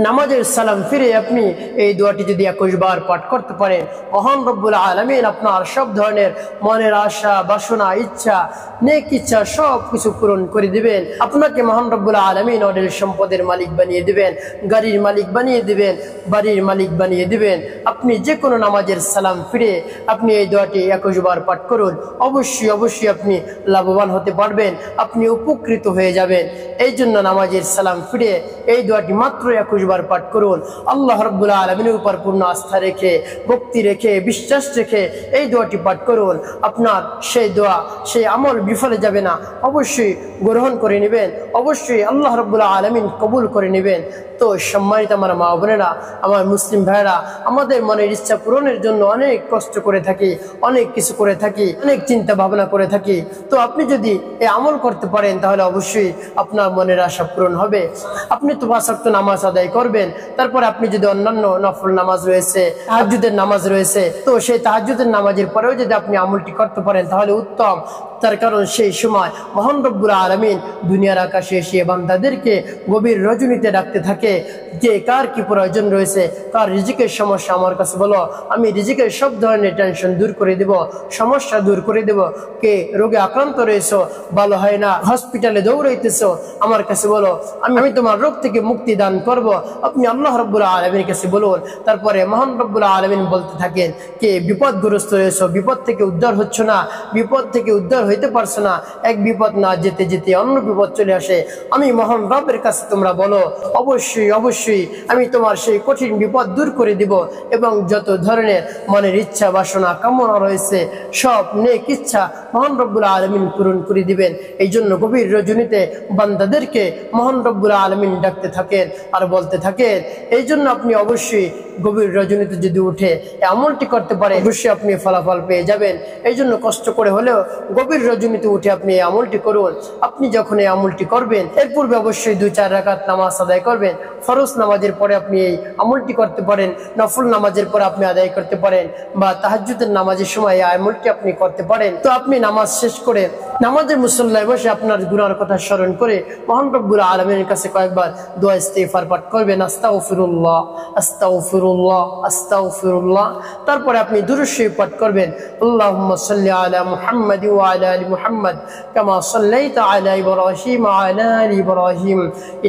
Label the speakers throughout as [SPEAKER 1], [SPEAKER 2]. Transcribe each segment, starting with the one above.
[SPEAKER 1] নামাজের সালাম ফিরে আপনি এই দোয়াটি যদি 21 বার পাঠ করতে পারেন, মহান রব্বুল আলামিন আপনার সব ধরনের মনের আশা, বাসনা, ইচ্ছা, নেক ইচ্ছা সব কিছু পূরণ করে দিবেন। আপনাকে মহান রব্বুল আলামিন অঢেল সম্পদের মালিক বানিয়ে দিবেন, গাড়ির মালিক বানিয়ে দিবেন, বাড়ির মালিক বানিয়ে দিবেন। আপনি যে কোনো নামাজের সালাম ফিরে আপনি এই দোয়াটি 21 বার পাঠ করুন, অবশ্যই অবশ্যই আপনি লাভবান হতে পারবেন, আপনি উপকৃত হয়ে যাবেন। এই জন্য নামাজের সালাম ফিরে এই দোয়াটি মাত্র 21 বার পাঠ করুন। আল্লাহ রাব্বুল আলামিনের উপর পূর্ণ আস্থা রেখে, ভক্তি রেখে, বিশ্বাস রেখে এই দোয়াটি পাঠ করুন। আপনার সেই দোয়া, সেই আমল বিফলে যাবে না, অবশ্যই গ্রহণ করে নেবেন, অবশ্যই আল্লাহ রাব্বুল আলামিন কবুল করে নেবেন। তো সম্মানিত আমার মা বোনেরা, আমার মুসলিম ভাইরা, আমাদের মনের ইচ্ছা পূরণের জন্য অনেক কষ্ট করে থাকি, অনেক কিছু করে থাকি, অনেক চিন্তা ভাবনা করে থাকি। তো আপনি যদি এই আমল করতে পারেন তাহলে অবশ্যই আপনার মনের আশা পূরণ হবে। আপনি তো 5 ওয়াক্ত নামাজ আদায় করবেন, তারপরে আপনি যদি অন্যান্য নফল নামাজ রয়েছে, তাহাজ্জুদের নামাজ রয়েছে, তো সেই তাহাজ্জুদের নামাজের পরেও যদি আপনি আমলটি করতে পারেন তাহলে উত্তম। তার কারণ সেই সময় মহান রব্বুল আলামিন দুনিয়ার আকাশে এসে বান্দাদেরকে গভীর রজনীতে ডাকতে থাকে যে কার কি প্রয়োজন রয়েছে, কার রিজিকের সমস্যা আমার কাছে বলো, আমি রিজিকের সব ধরনের টেনশন দূর করে দেব, সমস্যা দূর করে দেব। কে রোগে আক্রান্ত রয়েছে, ভালো হয় না, হসপিটালে দৌড়াইতেছো, আমার কাছে বলো, আমি তোমার রোগ থেকে মুক্তি দান করব। আপনি আল্লাহ রাব্বুল আলামিনের কাছে বলুন। তারপরে মহান রব্বুল আলামিন বলতে থাকেন কে বিপদগ্রস্ত হয়েছে, বিপদ থেকে উদ্ধার হচ্ছে না, বিপদ থেকে উদ্ধার হইতে পারছো না, এক বিপদ না যেতে যেতে অন্য বিপদ চলে আসে, আমি মহান রবের কাছে তোমরা বলো, অবশ্যই অবশ্যই আমি তোমার সেই কঠিন বিপদ দূর করে দিব এবং যত ধরনের মনের ইচ্ছা, বাসনা, কামনা রয়েছে সব নেক ইচ্ছা মহান রব্বুল আলামিন পূরণ করে দিবেন। এই জন্য গভীর রজনীতে বান্দাদেরকে মহান রব্বুল আলামিন ডাকতে থাকেন আর বলতে থাকেন। এই জন্য আপনি অবশ্যই গভীর রজনীতে যদি উঠে এই আমলটি করতে পারেন, অবশ্যই আপনি ফলাফল পেয়ে যাবেন। এই জন্য কষ্ট করে হলেও গভীর রজনীতে উঠে আপনি এই আমলটি করুন। আপনি যখন এই আমলটি করবেন এর পূর্বে অবশ্যই 2-4 রাকাত নামাজ আদায় করবেন। ফরজ নামাজের পরে আপনি এই আমলটি করতে পারেন, নফল নামাজের পরে আপনি আদায় করতে পারেন, বা তাহাজ্জুদের নামাজের সময় এই আমলটি আপনি করতে পারেন। তো আপনি নামাজ শেষ করে নামাজের মুসল্লায় বসে আপনার গুনার কথা স্মরণ করে মহান রব্বুল আলামিনের কাছে কয়েকবার দোয়া ইস্তিগফার পাঠ করবেন, আস্তাগফিরুল্লাহ আস্তাগফিরুল্লাহ আস্তাগফিরুল্লাহ। তারপরে আপনি দুরূদ শরীফ পাঠ করবেন, আল্লাহুম্মা সাল্লি আলা মুহাম্মাদ ওয়া আলা আলি মুহাম্মাদ কামা সাল্লাইতা আলা ইব্রাহিম ওয়া আলা আলি ইব্রাহিম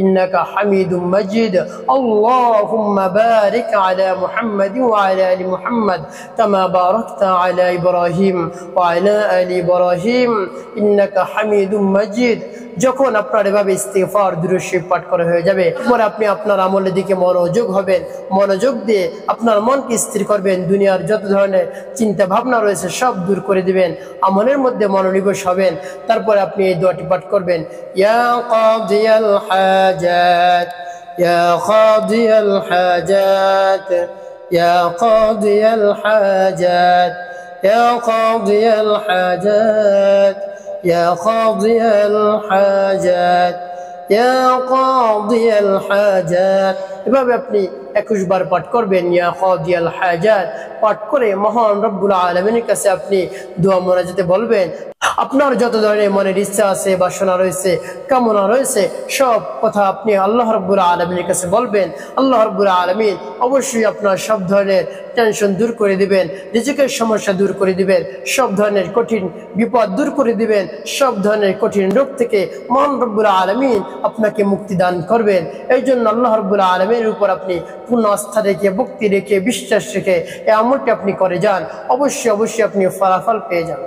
[SPEAKER 1] ইন্নাকা হামিদুম মাজিদ। আল্লাহুম্মা বারিক আলা মুহাম্মাদ ওয়া আলা আলি মুহাম্মাদ কামা বারাকতা আলা ইব্রাহিম ওয়া আলা আলি ইব্রাহিম ইন্নাকা হামিদুম মাজিদ। যখন আপনার এভাবে ইস্তিগফার দুরূদ শরীফ পাঠ করা হয়ে যাবে, এরপর আপনি আপনার আমলের দিকে মনোযোগ হবেন, মনোযোগ দিয়ে আপনার মনকে স্থির করবেন, দুনিয়ার যত ধরনের চিন্তা ভাবনা রয়েছে সব দূর করে দিবেন, আমলের মধ্যে মনোনিবেশ হবেন। তারপরে আপনি এই দোয়াটি পাঠ করবেন, ইয়া কাদিয়াল হাজাত ইয়া কাদিয়াল হাজাত ইয়া কাদিয়াল হাজাত ইয়া কাদিয়াল হাজাত يا قاضي الحاجات يا قاضي الحاجات। এভাবে আপনি 21 বার পাঠ করবেন, ইয়া কাদিয়াল হাজাত পাঠ করে মহান রব্বুল আলামিনের কাছে আপনি দোয়া মোনাজাতে বলবেন। আপনার যত ধরনের মনের ইচ্ছা আছে, বাসনা রয়েছে, কামনা রয়েছে সব কথা আপনি আল্লাহ রাব্বুল আলামিনের কাছে বলবেন। আল্লাহ রাব্বুল আলামিন অবশ্যই আপনার সব ধরনের টেনশন দূর করে দিবেন, রিজিকের সমস্যা দূর করে দিবেন, সব ধরনের কঠিন বিপদ দূর করে দিবেন, সব ধরনের কঠিন রোগ থেকে মহান রব্বুল আলামিন আপনাকে মুক্তি দান করবেন। এই জন্য আল্লাহ রাব্বুল আলামিনের উপর আপনি পূর্ণ আস্থা রেখে, ভক্তি রেখে, বিশ্বাস রেখে এই আমলটি আপনি করে যান, অবশ্যই অবশ্যই আপনি ফলাফল পেয়ে যান।